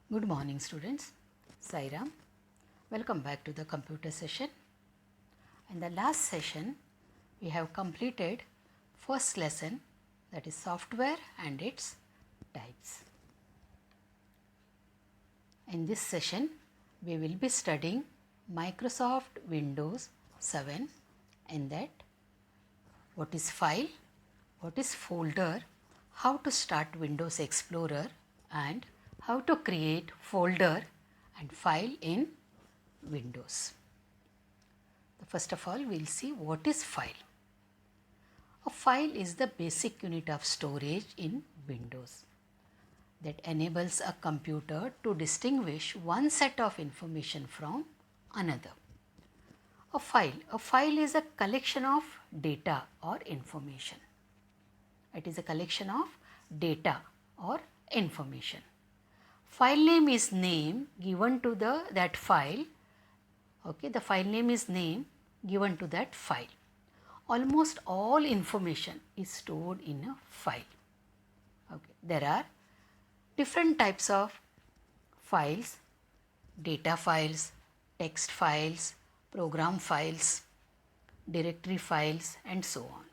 Good morning students, Sairam. Welcome back to the computer session. In the last session, we have completed first lesson, that is software and its types. In this session, we will be studying Microsoft Windows 7, in that what is file, what is folder, how to start Windows Explorer, and how to create folder and file in Windows. First of all, we will see what is file. A file is the basic unit of storage in Windows that enables a computer to distinguish one set of information from another. A file is a collection of data or information. It is a collection of data or information. File name is name given to that file. Okay, the file name is name given to that file. Almost all information is stored in a file. Okay, there are different types of files: data files, text files, program files, directory files, and so on.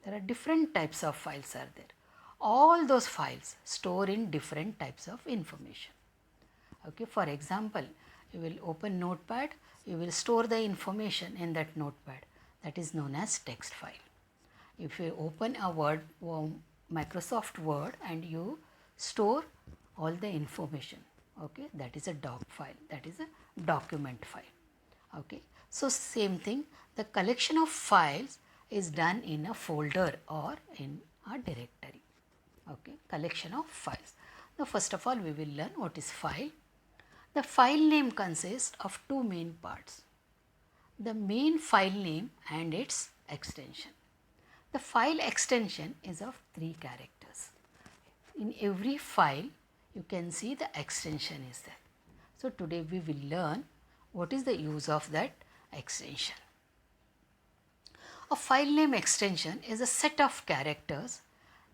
There are different types of files are there. All those files store in different types of information. Okay, for example, you will open Notepad, you will store the information in that Notepad, that is known as text file. If you open a Microsoft Word and you store all the information, okay, that is a doc file, that is a document file. Okay, so same thing, the collection of files is done in a folder or in a directory. Okay, collection of files. Now first of all, we will learn what is file. The file name consists of two main parts: the main file name and its extension. The file extension is of 3 characters. In every file, you can see the extension is there. So today we will learn what is the use of that extension. A file name extension is a set of characters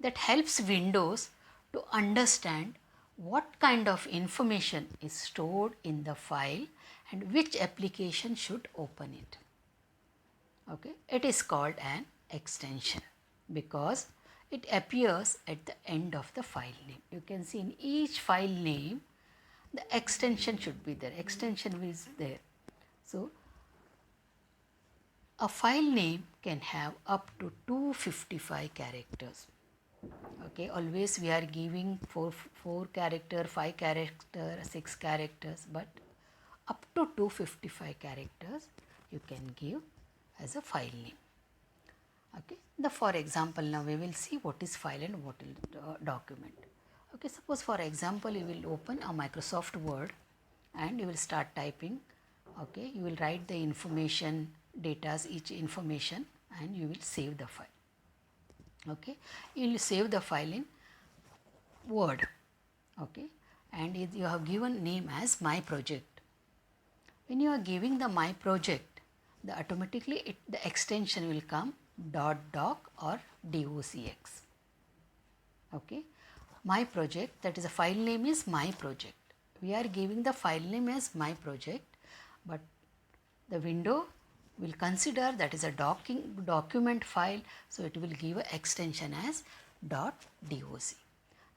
that helps Windows to understand what kind of information is stored in the file and which application should open it. Okay, it is called an extension because it appears at the end of the file name. You can see in each file name the extension should be there. Extension is there. So a file name can have up to 255 characters. Okay, always we are giving 4 character, 5 character, 6 characters, but up to 255 characters you can give as a file name. Okay, for example, now we will see what is file and what is document. Okay, suppose for example you will open a Microsoft Word and you will start typing. Okay, you will write the information, data, each information, and you will save the file. Okay, you will save the file in Word. Okay, and you have given name as my project. When you are giving the my project, automatically the extension will come .doc or docx. Okay, my project, that is a file name is my project. We are giving the file name as my project, but the window will consider that is a document file, so it will give an extension as .doc.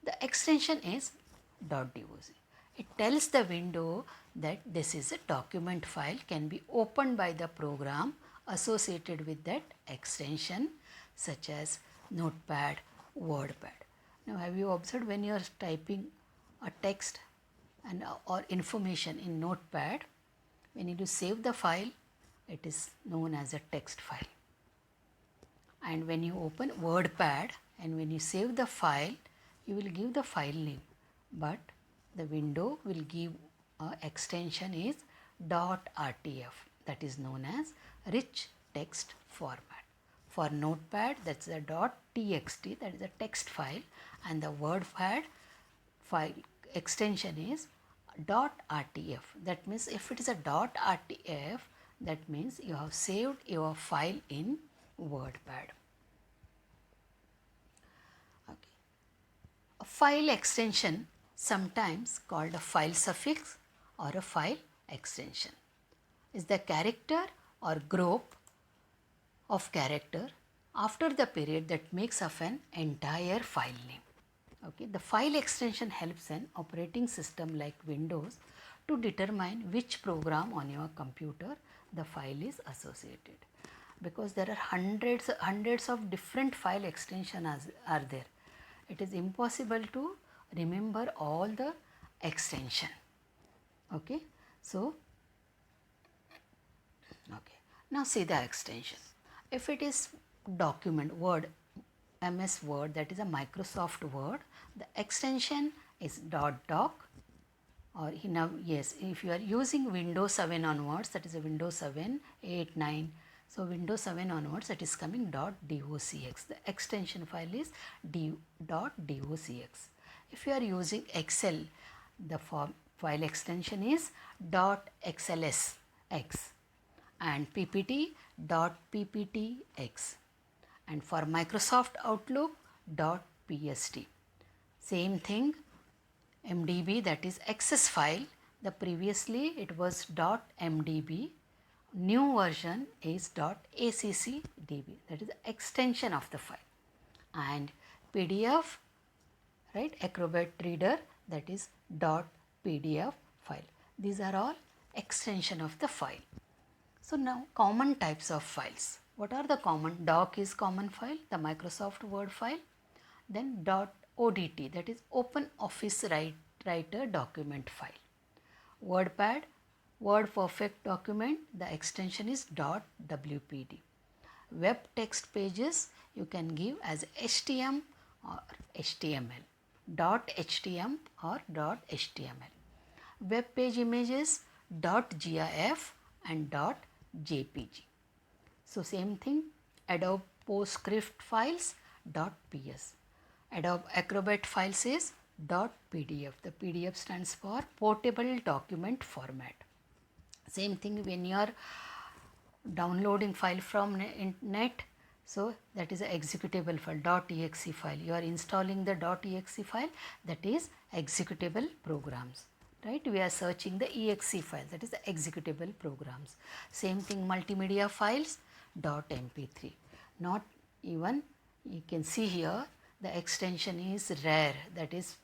The extension is .doc. It tells the window that this is a document file, can be opened by the program associated with that extension, such as Notepad, WordPad. Now have you observed when you are typing a text and or information in Notepad, when you save the file, it is known as a text file. And when you open WordPad and when you save the file, you will give the file name, but the window will give extension is .rtf, that is known as rich text format. For Notepad, that's the .txt, that is a text file, and the WordPad file extension is .rtf. That means if it is a .rtf, that means you have saved your file in WordPad. Okay. A file extension sometimes called a file suffix or a file extension, is the character or group of character after the period that makes up an entire file name. Okay, the file extension helps an operating system like Windows to determine which program on your computer the file is associated, because there are hundreds of different file extensions are there. It is impossible to remember all the extension. Okay, so okay, now see the extension. If it is document Word, MS Word, that is a Microsoft Word, the extension is .doc, or now yes, if you are using Windows 7 onwards, that is a Windows 7, 8, 9, so Windows 7 onwards it is coming .docx. The extension file is .docx. If you are using Excel, the file extension is .xlsx, and PPT .pptx, and for Microsoft Outlook .pst. Same thing, MDB, that is access file, the previously it was .mdb, new version is .accdb, that is the extension of the file, and PDF, right, Acrobat Reader, that is .pdf file. These are all extension of the file. So now common types of files. What are the common? Doc is common file, the Microsoft Word file. Then .odt, that is Open Office Writer document file. WordPad, Word Perfect document, the extension is .wpd. Web text pages you can give as HTML or HTML, .htm or .html. Web page images .gif and .jpg. So same thing, Adobe PostScript files .ps. Adobe Acrobat files is .pdf. The PDF stands for Portable Document Format. Same thing when you are downloading file from net, so that is a executable file, .exe file. You are installing the .exe file, that is executable programs. Right, we are searching the exe file, that is the executable programs. Same thing, multimedia files .mp3. Not even, you can see here the extension is rare, that is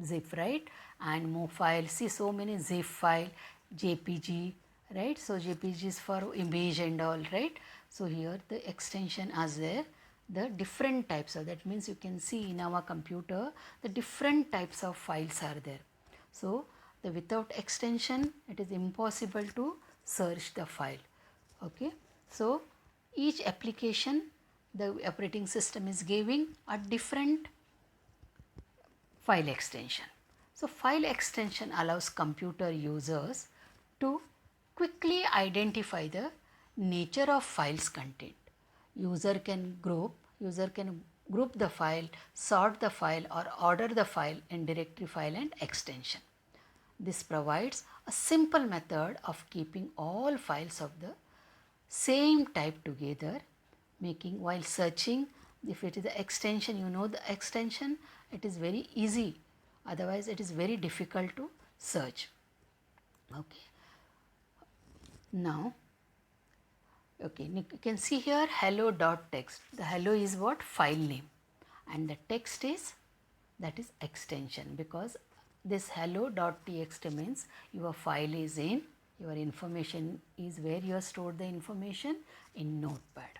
zip, right, and move file. See so many zip file, jpg, right. So jpg is for image and all, right. So here the extension is there, the different types of, that means you can see in our computer the different types of files are there. So the without extension it is impossible to search the file. Okay, so each application the operating system is giving a different file extension. So file extension allows computer users to quickly identify the nature of file's content. User can group the file, sort the file, or order the file in directory file and extension. This provides a simple method of keeping all files of the same type together, making while searching, if it is the extension, you know the extension, it is very easy, otherwise it is very difficult to search. Okay. Now, okay, you can see here hello.txt. The hello is what? File name, and the text is, that is extension, because this hello.txt means your file is in, your information is where you have stored the information in Notepad,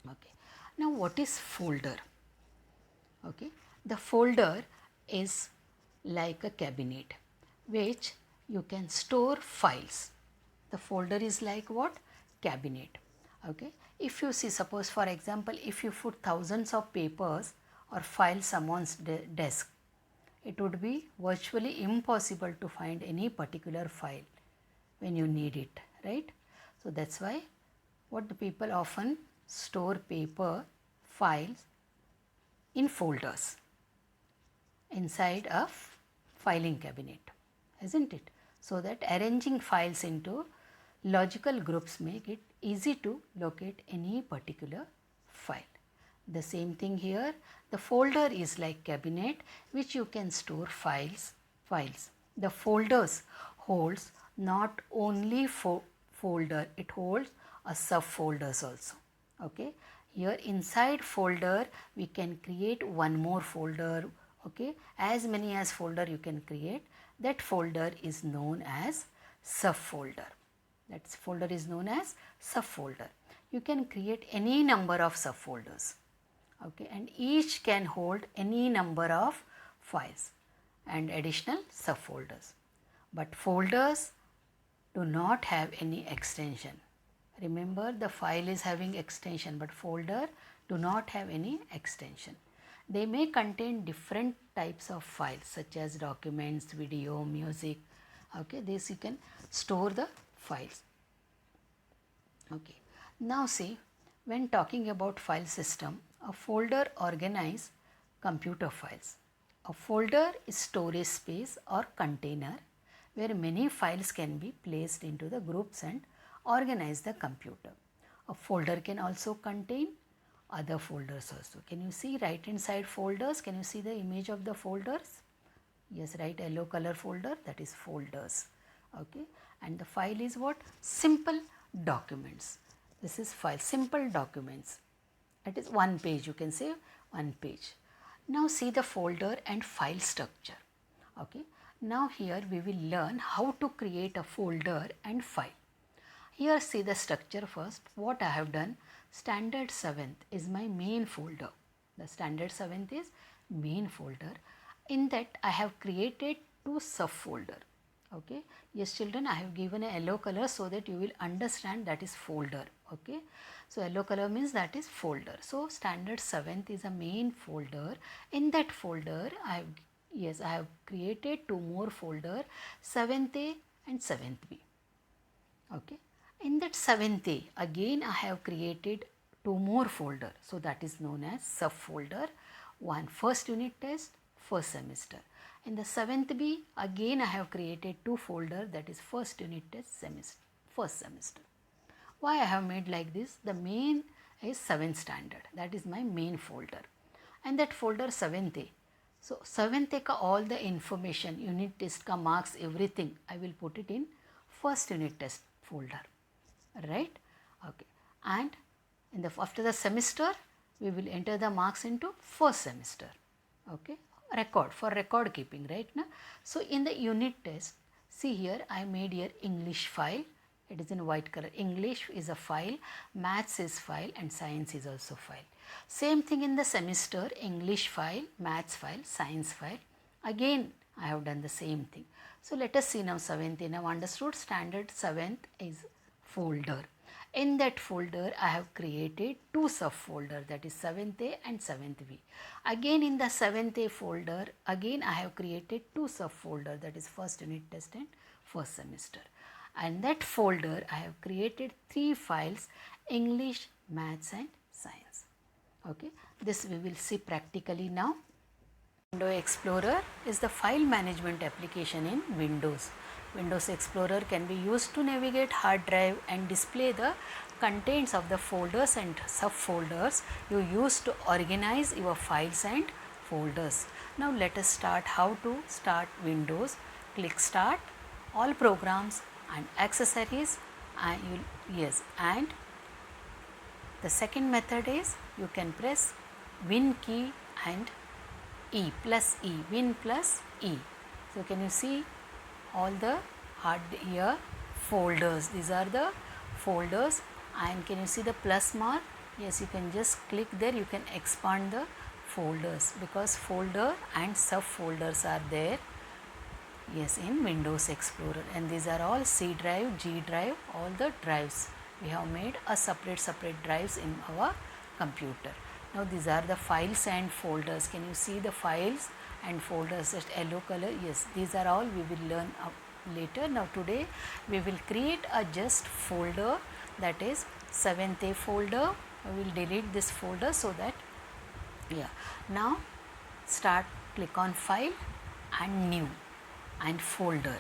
Okay. Now what is folder? Okay, the folder is like a cabinet which you can store files. The folder is like what? Cabinet. Okay, if you see, suppose for example, if you put thousands of papers or files someone's desk, it would be virtually impossible to find any particular file when you need it, right? So that's why what the people often store paper files in folders inside a filing cabinet, isn't it? So that arranging files into logical groups make it easy to locate any particular file. The same thing here. The folder is like cabinet which you can store files. The folders holds not only folder, it holds a subfolders also. Okay. Here inside folder we can create one more folder. Okay. As many as folder you can create. That folder is known as subfolder. That folder is known as subfolder. You can create any number of subfolders. Okay, and each can hold any number of files and additional subfolders. But folders do not have any extension. Remember, the file is having extension, but folder do not have any extension. They may contain different types of files such as documents, video, music. Okay, this you can store the files. Okay, now see, when talking about file system, a folder organizes computer files. A folder is storage space or container where many files can be placed into the groups and organize the computer. A folder can also contain other folders also. Can you see right hand side folders? Can you see the image of the folders? Yes, right, yellow color folder, that is folders. Okay, and the file is what? Simple documents. This is file, simple documents. It is one page, you can say one page. Now see the folder and file structure. Okay, now here we will learn how to create a folder and file. Here see the structure first. What I have done, standard 7th is my main folder. The standard 7th is main folder. In that I have created two subfolder. Okay, yes children, I have given a yellow color so that you will understand that is folder. Okay, so yellow color means that is folder. So standard 7th is a main folder. In that folder I have created two more folder, 7th A and 7th B. Okay, in that 7th A again I have created two more folder, so that is known as subfolder. One first unit test, first semester. In the 7th B again I have created two folder, that is first unit test, first semester. Why I have made like this? The main is 7th standard, that is my main folder, and that folder 7th A. So 7th A ka all the information, unit test ka marks, everything I will put it in first unit test folder, right? Okay, and in the after the semester we will enter the marks into first semester. Okay, record, for record keeping, right now. So in the unit test, see here I made here English file, it is in white color. English is a file, maths is file, and science is also file. Same thing in the semester, English file, maths file, science file. Again I have done the same thing. So let us see now 7th A. Now understood, standard 7th is folder. In that folder I have created two subfolder, that is 7th A and 7th B. Again in the 7th A folder, again I have created two subfolder, that is first unit test and first semester. And that folder I have created three files, English, maths and science. Okay, this we will see practically now. Windows Explorer is the file management application in Windows. Windows Explorer can be used to navigate hard drive and display the contents of the folders and subfolders you use to organize your files and folders. Now let us start how to start Windows. Click Start, All Programs and Accessories, and and the second method is you can press Win key and E plus E, Win plus E. So can you see all the hard here folders, these are the folders, and can you see the plus mark? Yes, you can just click there, you can expand the folders because folder and subfolders are there, yes, in Windows Explorer, and these are all C drive, G drive, all the drives. We have made a separate drives in our computer. Now these are the files and folders. Can you see the files and folders, just yellow color? Yes, these are all we will learn later. Now today we will create a just folder, that is 7th A folder. We will delete this folder so that, now start, click on file and new and folder.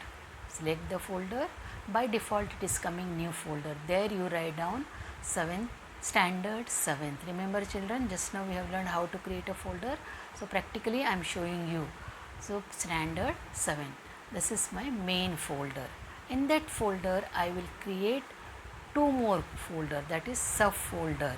Select the folder. By default it is coming new folder. There you write down 7th standard 7th. Remember children, just now we have learned how to create a folder. So practically I am showing you. So standard 7, this is my main folder. In that folder I will create two more folder, that is subfolder.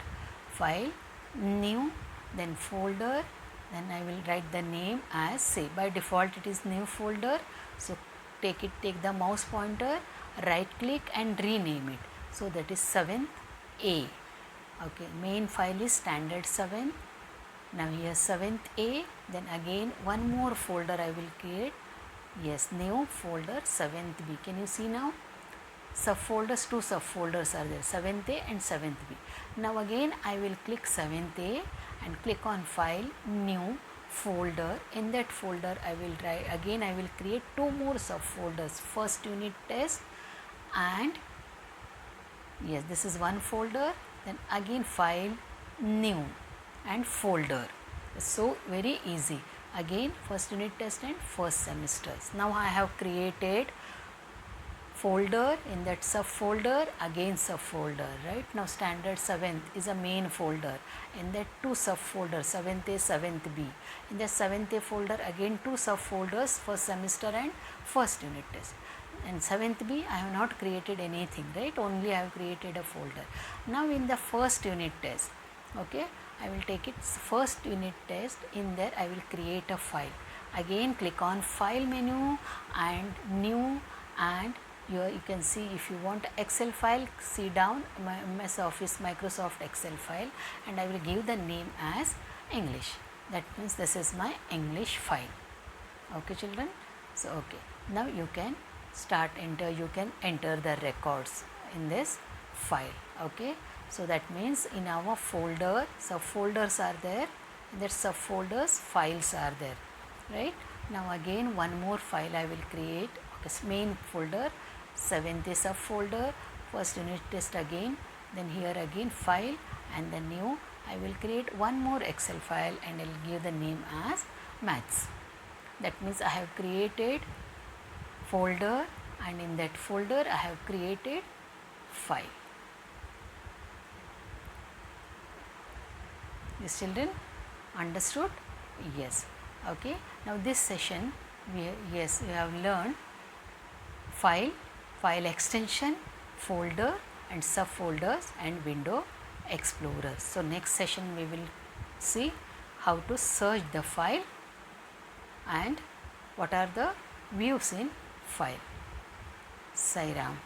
File, new, then folder, then I will write the name as, say by default it is new folder. So take the mouse pointer, right click and rename it. So that is 7th A. Okay, main file is standard 7. Now here 7th A, then again one more folder I will create. Yes, new folder 7th B. Can you see now? Subfolders, two subfolders are there, 7th A and 7th B. Now again I will click 7th A and click on file, new folder. In that folder I will try again, I will create two more subfolders, first unit test and yes, this is one folder, then again file, new and folder. So very easy. Again first unit test and first semesters. Now I have created folder, in that subfolder again subfolder, right? Now standard 7th is a main folder, in that two subfolders, 7th A, 7th B. In the 7th A folder again two subfolders, first semester and first unit test. And 7th B I have not created anything, right? Only I have created a folder. Now in the first unit test, okay, I will take its first unit test. In there I will create a file. Again click on file menu and new, and here you can see if you want Excel file, see down MS Office Microsoft Excel file, and I will give the name as English. That means this is my English file. Okay children. So okay, now you can start you can enter the records in this file. Okay, so that means in our folder subfolders are there, in that subfolders files are there, right? Now again one more file I will create. Okay, main folder, 7th A subfolder, first unit test again, then here again file and the new. I will create one more Excel file and I will give the name as maths. That means I have created folder and in that folder I have created file. Yes children, understood? Yes. Okay, now this session we have learned file, file extension, folder and subfolders and window explorer. So next session we will see how to search the file and what are the views in file. Sai Ram.